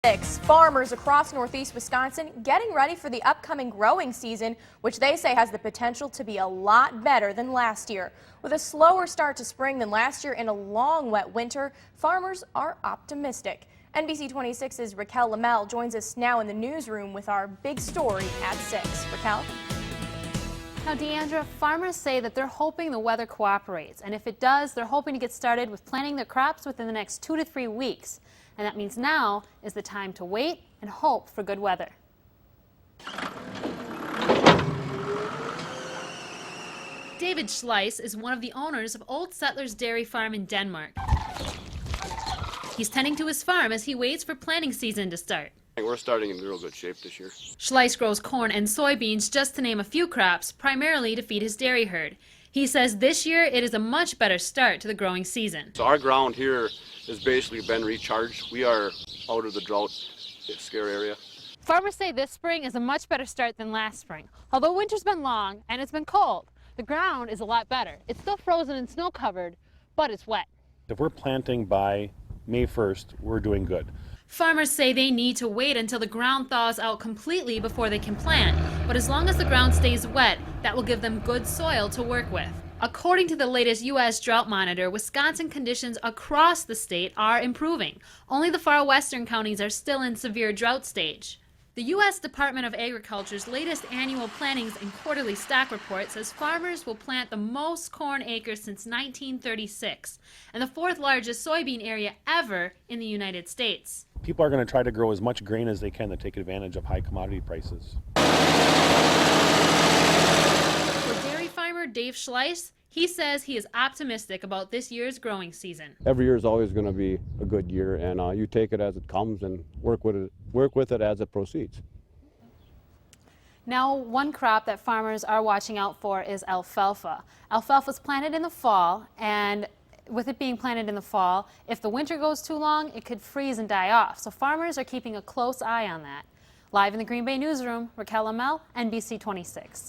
Farmers across northeast Wisconsin getting ready for the upcoming growing season, which they say has the potential to be a lot better than last year. With a slower start to spring than last year and a long wet winter, farmers are optimistic. NBC 26's Raquel Lamel joins us now in the newsroom with our big story at 6. Raquel? Now, Deandra, farmers say that they're hoping the weather cooperates, and if it does, they're hoping to get started with planting their crops within the next 2 to 3 weeks. And that means now is the time to wait and hope for good weather. David Schleiss is one of the owners of Old Settlers Dairy Farm in Denmark. He's tending to his farm as he waits for planting season to start. We're starting in real good shape this year. Schleiss grows corn and soybeans, just to name a few crops, primarily to feed his dairy herd. He says this year it is a much better start to the growing season. So our ground here has basically been recharged. We are out of the drought scare area. Farmers say this spring is a much better start than last spring. Although winter's been long and it's been cold, the ground is a lot better. It's still frozen and snow covered, but it's wet. If we're planting by May 1st, we're doing good. Farmers say they need to wait until the ground thaws out completely before they can plant, but as long as the ground stays wet, that will give them good soil to work with. According to the latest U.S. Drought Monitor, Wisconsin conditions across the state are improving. Only the far western counties are still in severe drought stage. The U.S. Department of Agriculture's latest annual plantings and quarterly stock report says farmers will plant the most corn acres since 1936 and the 4th largest soybean area ever in the United States. People are going to try to grow as much grain as they can to take advantage of high commodity prices. For dairy farmer Dave Schleiss, he says he is optimistic about this year's growing season. Every year is always going to be a good year, and you take it as it comes and work with it as it proceeds. Now, one crop that farmers are watching out for is alfalfa. Alfalfa is planted in the fall, and with it being planted in the fall, if the winter goes too long, it could freeze and die off. So farmers are keeping a close eye on that. Live in the Green Bay newsroom, Raquel Lamel, NBC 26.